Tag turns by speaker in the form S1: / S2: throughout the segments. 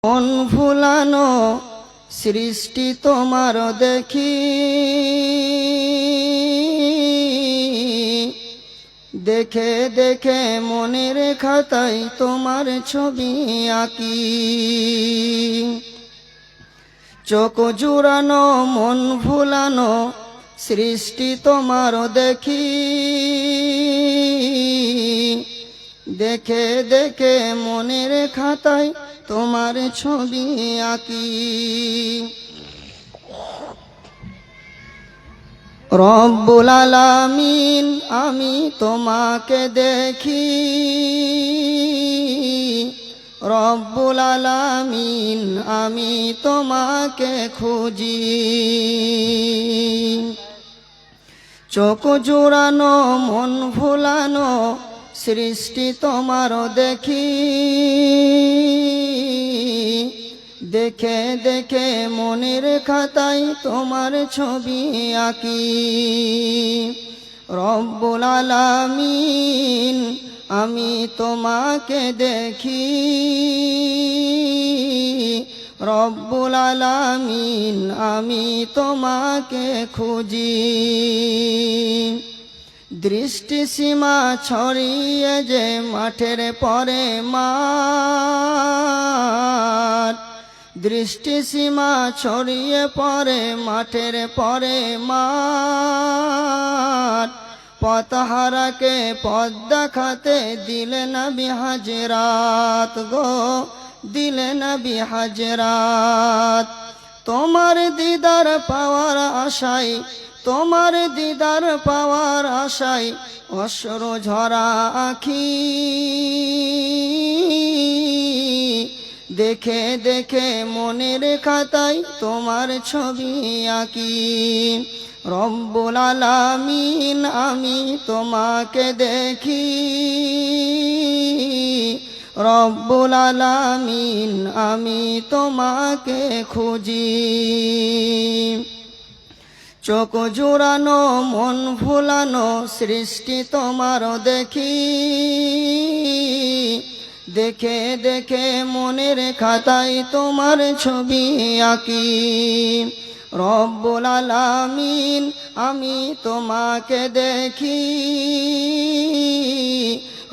S1: মন ভুলানো সৃষ্টি তোমার দেখি, দেখে দেখে মনের খাতায় তোমার ছবি আঁকি। চোখ জুড়ানো মন ভুলানো সৃষ্টি তোমার দেখি, দেখে দেখে মনের খাতায় তোমার ছবি আঁকি। রব্বুল আলামিন আমি তোমাকে দেখি, রব্বুল আলামিন আমি তোমাকে খুঁজি। চোখ জুড়ানো মন ভুলানো সৃষ্টি তোমার দেখি, দেখে দেখে মনের খাতায় তোমার ছবি আঁকি। রব্বুল আলামিন আমি তোমাকে দেখি, রব্বুল আলামিন আমি তোমাকে খুঁজি। দৃষ্টি সীমা ছড়িয়ে যে মাঠের পরে মাঠ, দৃষ্টি সীমা ছড়িয়ে পড়ে মাঠের পরে মাঠ। পথহারাকে পথ দেখাতে দিলে নবী হাজরাত গো, দিলে নবী হাজরাত। তোমার দিদার পাওয়ার আশায়, তোমার দিদার পাওয়ার আশায় অশ্রু ঝরা আঁখি। দেখে দেখে মনের খাতায় তোমার ছবি আঁকি। রব্বুল আলামিন আমি তোমাকে দেখি, রব্বুল আলামিন আমি তোমাকে খুঁজি। চোখ জুড়ানো মন ভুলানো সৃষ্টি তোমার দেখি, দেখে দেখে মনের খাতায় তোমার ছবি আঁকি। রব্বুল আলামিন আমি তোমাকে দেখি,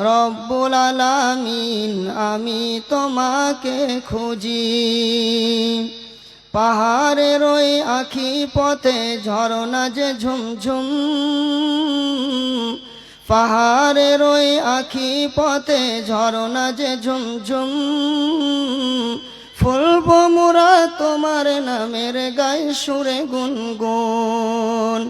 S1: রব্বুল আলামিন আমি তোমাকে খুঁজি। পাহাড়ের ওই আঁখি পথে ঝরনা যে ঝুমঝুম, পাহাড়ের ওই আঁখি পথে ঝরনা যে ঝুমঝুম। ফুলব মোরা তোমার নামের গায়ে সুরে গুনগুন।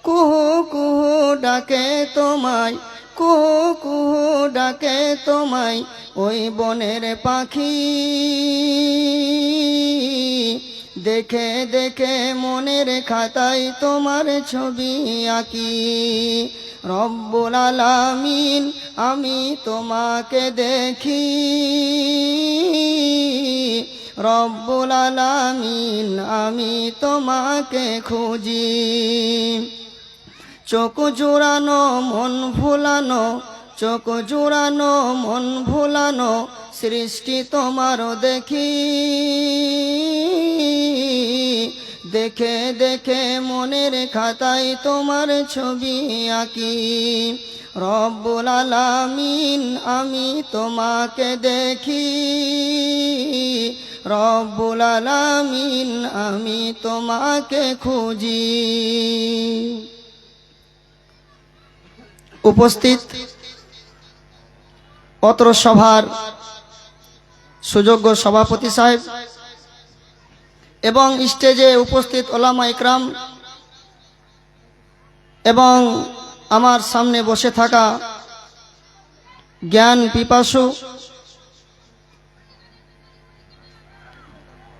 S1: কুহু কুহু ডাকে তোমায়, কুহু কুহু ডাকে তোমায় ওই বনের পাখি। দেখে দেখে মনের খাতায় তোমার ছবি আঁকি। রব্বুল আলামিন আমি তোমাকে দেখি, রব্বুল আলামিন আমি তোমাকে খুঁজি। চোখ জোড়ানো মন ভুলানো, চোখ জোড়ানো মন ভুলানো সৃষ্টি তোমার দেখি, দেখে দেখে মনের খাতায় তোমার ছবি আঁকি। রব্বুল আলামিন আমি তোমাকে দেখি, রব্বুল আলামিন আমি তোমাকে খুঁজি। উপস্থিত অত্র সভার সুযোগ্য সভাপতি সাহেব এবং স্টেজে উপস্থিত ওলামা ইকরাম এবং আমার সামনে বসে থাকা জ্ঞান পিপাসু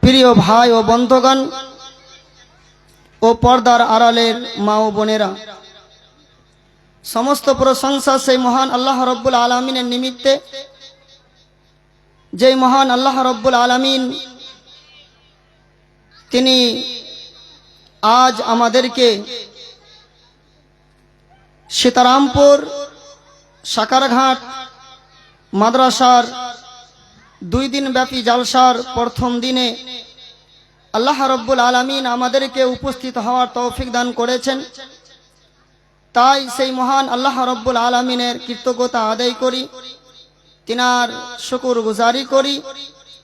S1: প্রিয় ভাই ও বন্ধুগণ ও পর্দার আড়ালের মা ও বোনেরা, সমস্ত প্রশংসা সেই মহান আল্লাহ রব্বুল আলামিনের নিমিত্তে, যেই মহান আল্লাহ রব্বুল আলামিন তিনি আজ আমাদেরকে সীতারামপুর সাকারঘাট মাদ্রাসার 2 দিন ব্যাপী জালসার প্রথম দিনে আল্লাহ রাব্বুল আলামিন আমাদেরকে উপস্থিত হওয়ার তৌফিক দান করেছেন। তাই সেই মহান আল্লাহ রাব্বুল আলামিনের কৃতজ্ঞতা আদায় করি, তিনার শুকরগুজারি করি।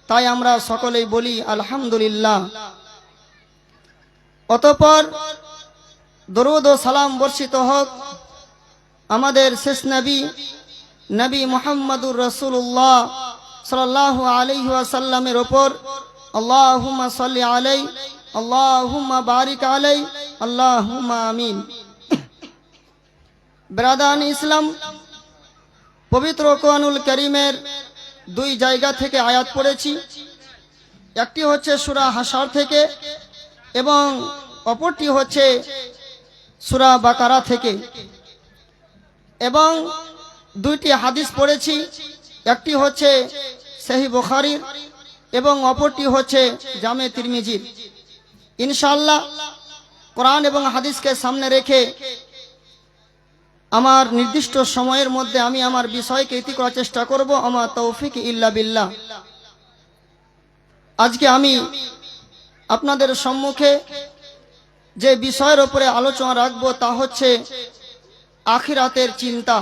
S1: তাই আমরা সকলেই বলি আলহামদুলিল্লাহ। অতঃপর দরুদ ও সালাম বর্ষিত হোক আমাদের শেষ নবী মুহাম্মদুর রাসূলুল্লাহ সাল্লাল্লাহু আলাইহি ওয়াসাল্লামের উপর। আল্লাহুম্মা সাল্লি আলাইহি, আল্লাহুম্মা বারিক আলাইহি, আল্লাহুম্মা আমিন। ব্রাদান ইসলাম, পবিত্র কোরআনুল কারীমের 2 জায়গা থেকে আয়াত পড়েছি। একটি হচ্ছে সূরা হাশর থেকে এবং অপরটি হচ্ছে সূরা বাকারা থেকে। এবং 2টি হাদিস পড়েছি, একটি হচ্ছে সহিহ বুখারীর এবং অপরটি হচ্ছে জামে তিরমিজির। ইনশাআল্লাহ কোরআন এবং হাদিসকে সামনে রেখে আমার নির্দিষ্ট সময়ের মধ্যে আমি আমার বিষয়কে ইতি করার চেষ্টা করব। আমার তৌফিক ইল্লা বিল্লাহ। আজকে আমি আপনাদের সম্মুখে যে বিষয়ের উপরে আলোচনা রাখব তা হচ্ছে আখিরাতের চিন্তা।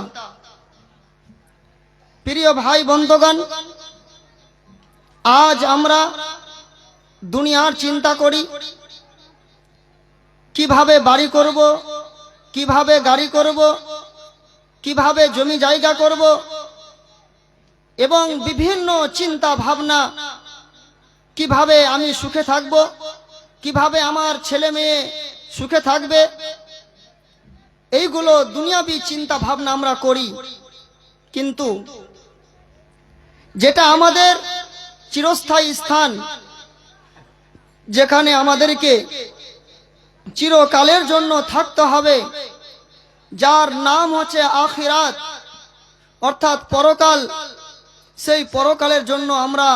S1: প্রিয় ভাই বন্ধুগণ, আজ আমরা দুনিয়ার চিন্তা করি, কিভাবে বাড়ি করব, কিভাবে গাড়ি করব, কিভাবে জমি জায়গা করব এবং বিভিন্ন চিন্তা ভাবনা, কিভাবে আমি সুখে থাকব, কিভাবে আমার ছেলে মেয়ে সুখে থাকবে। এইগুলো দুনিয়াবী চিন্তা ভাবনা আমরা করি, কিন্তু যেটা আমাদের চিরস্থায়ী স্থান, যেখানে আমাদেরকে চিরকালের জন্য থাকতে হবে, যার নাম হচ্ছে আখিরাত অর্থাৎ পরকাল, সেই পরকালের জন্য আমরা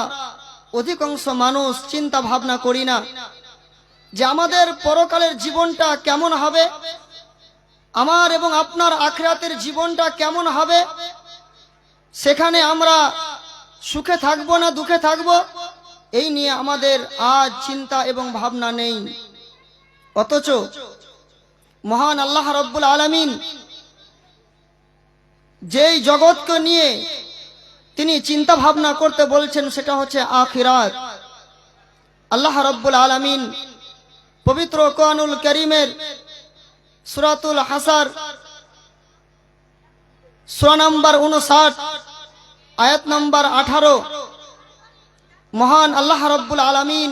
S1: অধিকাংশ মানুষ চিন্তা ভাবনা করি না যে আমাদের পরকালের জীবনটা কেমন হবে, আমার এবং আপনার আখিরাতের জীবনটা কেমন হবে, সেখানে আমরা সুখে থাকবো না দুঃখে থাকবো, এই নিয়ে আমাদের আজ চিন্তা এবং ভাবনা নেই। অথচ মহান আল্লাহ রাব্বুল আলামিন যেই জগৎকে নিয়ে তিনি চিন্তা ভাবনা করতে বলছেন সেটা হচ্ছে আখিরাত। আল্লাহ রাব্বুল আলামিন পবিত্র কোরআনুল কারীমের সূরাতুল হাসর সূরা নম্বর 59 আয়াত নম্বর 18 মহান আল্লাহ রাব্বুল আলামিন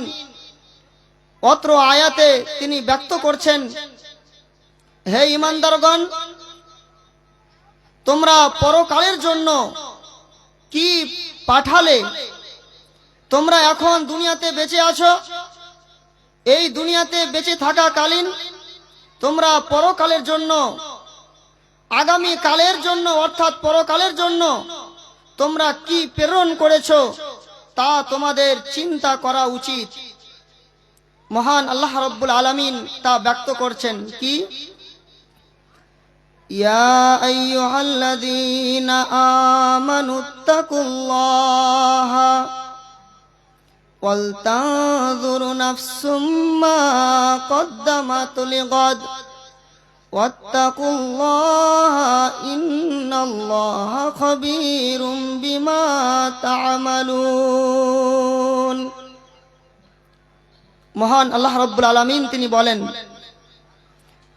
S1: অত্র আয়াতে তিনি ব্যক্ত করছেন, হে ঈমানদারগণ, তোমরা পরকালের জন্য কি পাঠালে? তোমরা এখন দুনিয়াতে বেঁচে আছো, এই দুনিয়াতে বেঁচে থাকাকালীন তোমরা পরকালের জন্য, আগামী কালের জন্য অর্থাৎ পরকালের জন্য তোমরা কি প্রেরণ করেছো তা তোমাদের চিন্তা করা উচিত। মহান আল্লাহ রাব্বুল আলামিন তা ব্যক্ত করছেন কি, ইয়া আইয়ুহাল্লাযীনা আমানুত্তাকুল্লাহা ওয়াল তানজুরু নাফসুম মা কদ্দামাত লিগাদ ওয়াত্তাকুল্লাহা ইন্নাল্লাহা খাবীরুম বিমা তা'মালুন। মহান আল্লাহ রাব্বুল আলামিন তিনি বলেন,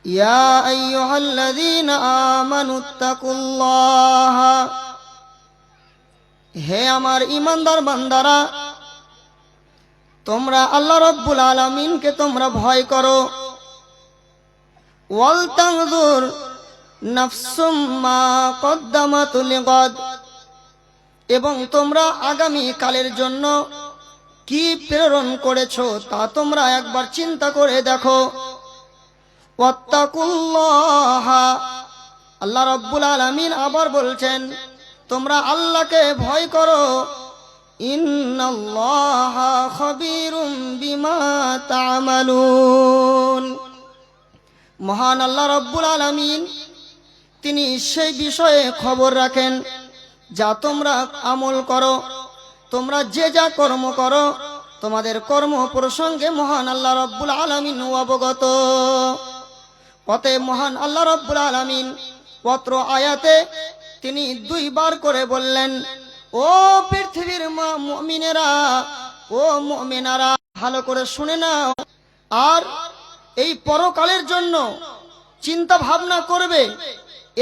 S1: ইয়া আইয়ুহাল্লাযীনা আমানুত্তাকুল্লাহা, হে আমার ঈমানদার বান্দারা, তোমরা আল্লাহ রাব্বুল আলামিনকে তোমরা ভয় করো। ওয়াল তানজুর নাফসুম মা কদ্দামাত লিগাদ, এবং তোমরা আগামী কালের জন্য কি প্রেরণ করেছো তা তোমরা একবার চিন্তা করে দেখো। ওয়াত্তাকুল্লাহা, আল্লাহ রাব্বুল আলামিন আবার বলছেন তোমরা আল্লাহকে ভয় করো। ইন্নাল্লাহা খাবীরুম বিমা তা'মালুন। মহান আল্লাহ রাব্বুল আলামিন তিনি সেই বিষয়ে খবর রাখেন যা তোমরা আমল করো তোমরা যে যা কর্ম করো তোমাদের কর্ম প্রসঙ্গে মহান আল্লাহ রাব্বুল আলামিন অবগত। অতএব মহান আল্লাহ রাব্বুল আলামিন পত্র আয়াতে তিনি দুইবার করে বললেন, ও পৃথিবীর মুমিনেরা, ও মুমিনারা, ভালো করে শুনে নাও। আর এই পরকালের জন্য চিন্তা ভাবনা করবে।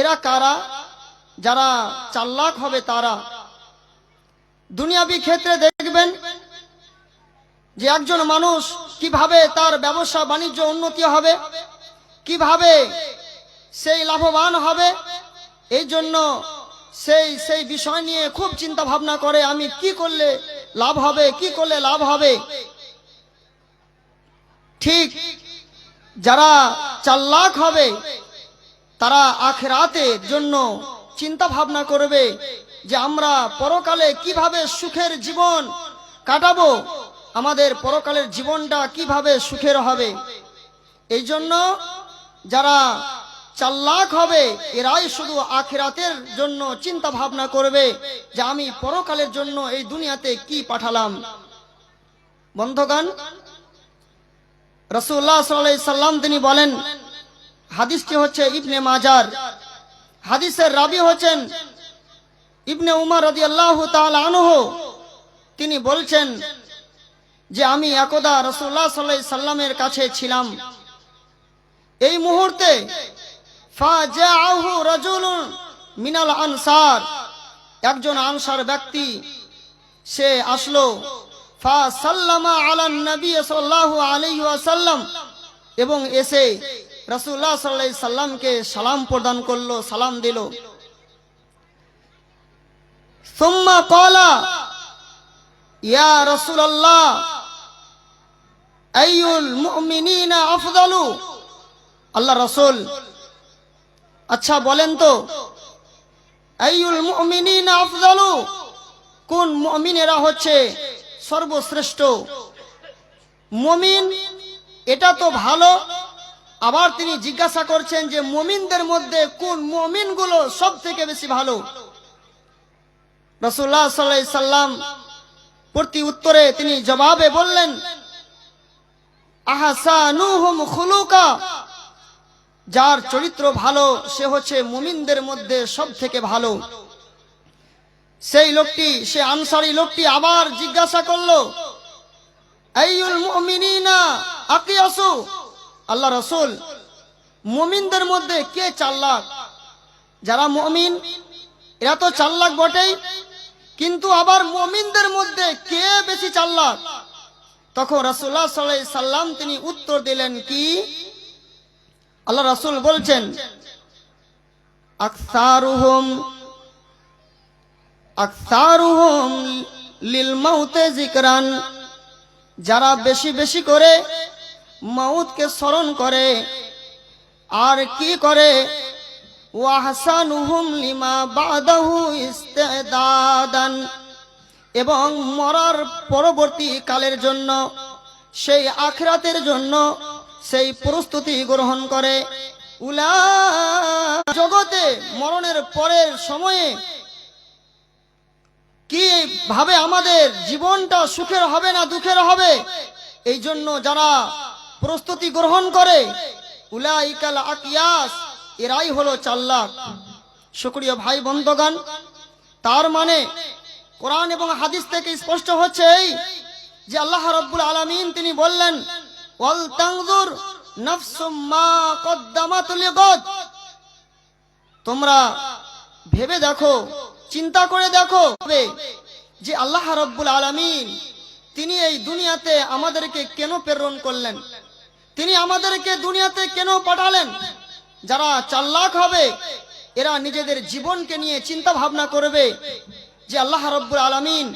S1: এরা কারা? যারা চালাক হবে তারা। দুনিয়াবি ক্ষেত্রে দেখবেন যে একজন মানুষ কিভাবে তার ব্যবসা বাণিজ্য উন্নতি হবে, কিভাবে সেই লাভবান হবে, এই জন্য সেই বিষয় নিয়ে খুব চিন্তা ভাবনা করে, আমি কি করলে লাভ হবে, কি করলে লাভ হবে। ঠিক যারা চালাক হবে তারা আখিরাতের জন্য চিন্তা ভাবনা করবে যে আমরা পরকালে কিভাবে সুখের জীবন কাটাবো, আমাদের পরকালের জীবনটা কিভাবে সুখের হবে। এই জন্য যারা চালাক হবে এরাই শুধু আখিরাতের জন্য চিন্তা ভাবনা করবে যে আমি পরকালের জন্য এই দুনিয়াতে কি পাঠালাম। বন্ধুগণ, রাসূলুল্লাহ সাল্লাল্লাহু আলাইহি সাল্লাম তিনি বলেন, হাদিসটি হচ্ছে ইবনে মাজার, হাদিসের রাবী হচ্ছেন ইবনে উমর রাদিয়াল্লাহু তাআলা আনহু। তিনি বলছেন যে আমি একদা রাসূলুল্লাহ সাল্লাল্লাহু আলাইহি সাল্লামের কাছে ছিলাম। এই মুহূর্তে ফাজাআহু রাজুলুন মিনাল আনসার, একজন আনসার ব্যক্তি সে আসলো। ফাসাল্লামা আলান নবী সাল্লাল্লাহু আলাইহি ওয়াসাল্লাম, এবং এসে রাসূলুল্লাহ সাল্লাল্লাহু আলাইহি সাল্লামকে সালাম প্রদান করলো, সালাম দিল। সুম্মা ক্বালা ইয়া রাসূলুল্লাহ আইয়ুল মুমিনিনা আফদালু। আল্লাহ রাসূল, আচ্ছা বলেন তো, আইয়ুল মুমিনিনা আফদালু, কোন মুমিনেরা হচ্ছে সর্বশ্রেষ্ঠ। মুমিন এটা তো ভালো, আবার তিনি জিজ্ঞাসা করছেন যে মুমিনদের মধ্যে কোন মুমিনগুলো সব থেকে বেশি ভালো। রাসূলুল্লাহ সাল্লাল্লাহু আলাইহি সাল্লাম প্রতি উত্তরে তিনি জবাবে বললেন, আহসানুহুম খুলুকা, যার চরিত্র ভালো সে হচ্ছে মুমিনদের মধ্যে সব থেকে ভালো। সেই লোকটি, সে আনসারী লোকটি আবার জিজ্ঞাসা করলো, আইয়ুল মুমিনিনা আকিয়াসু। আল্লাহ রাসূল, মুমিনদের মধ্যে কে চালাক? যারা মুমিন এরা তো চালাক বটেই, কিন্তু আবার মুমিনদের মধ্যে কে বেশি চালাক? তখন রাসূলুল্লাহ সাল্লাল্লাহু আলাইহি সাল্লাম তিনি উত্তর দিলেন কি? আল্লাহ রাসূল বলছেন, আকসারুহুম লিল মাউতে যিকরান, যারা বেশি বেশি করে মউতকে স্মরণ করে। আর কি করে? ওয়া আহসানুহুম লিমা বাদাহু ইস্তিদাদান, এবং মরার পরবর্তী কালের জন্য, সেই আখিরাতের জন্য সেই প্রস্তুতি গ্রহণ করে। উলা জগতে মরণের পরের সময়ে কি ভাবে আমাদের জীবনটা সুখের হবে না দুঃখের হবে, এই জন্য যারা প্রস্তুতি গ্রহণ করে, উলাইকাল আকিয়াস, এরাই হলো চালাক। শুকরিয়া ভাই বন্ধুগণ, তার মানে কোরআন এবং হাদিস থেকে স্পষ্ট হচ্ছে এই যে আল্লাহ রাব্বুল আলামিন তিনি বললেন, ওয়াল তানজুর নাফসুম মা কদ্দামাত লিগাদ, তোমরা ভেবে দেখো, চিন্তা করে দেখো যে আল্লাহ রাব্বুল আলামিন তিনি এই দুনিয়াতে আমাদেরকে কেন প্রেরণ করলেন, তিনি আমাদেরকে দুনিয়াতে কেন পাঠালেন। যারা চালাক হবে এরা নিজেদের জীবনকে নিয়ে চিন্তা ভাবনা করবে যে আল্লাহ রাব্বুল আলামিন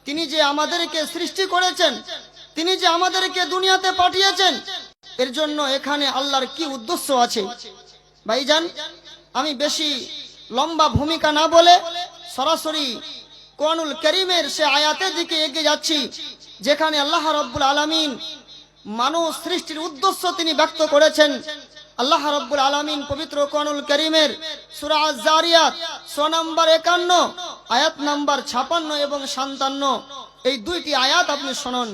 S1: তিনি যে আমাদেরকে সৃষ্টি করেছেন, তিনি যে আমাদেরকে দুনিয়াতে পাঠিয়েছেন, এর জন্য এখানে আল্লাহর কি উদ্দেশ্য আছে। ভাইজান, আমি বেশি লম্বা ভূমিকা না বলে সরাসরি কোরআনুল কারীমের সে আয়াতের দিকে এগিয়ে যাচ্ছি, যেখানে আল্লাহ রাব্বুল আলামিন মানুষ সৃষ্টির উদ্দেশ্য তিনি ব্যক্ত করেছেন। আল্লাহ রাব্বুল আলামিন পবিত্র কোরআনুল কারীমের সূরা আয-যারিয়াত 6 নম্বর 51 আয়াত নাম্বার 56 এবং 57, এই দুইটি আয়াত আপনি শুনুন।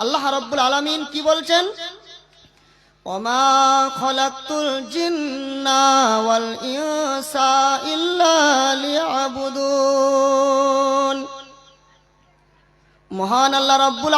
S1: আল্লাহ রাব্বুল আলামিন কি বলছেন? ওমা খলাকতুল জিন্না ওয়াল ইনসা ইল্লা লিয়াবুদুন। মহান আল্লাহ রাব্বুল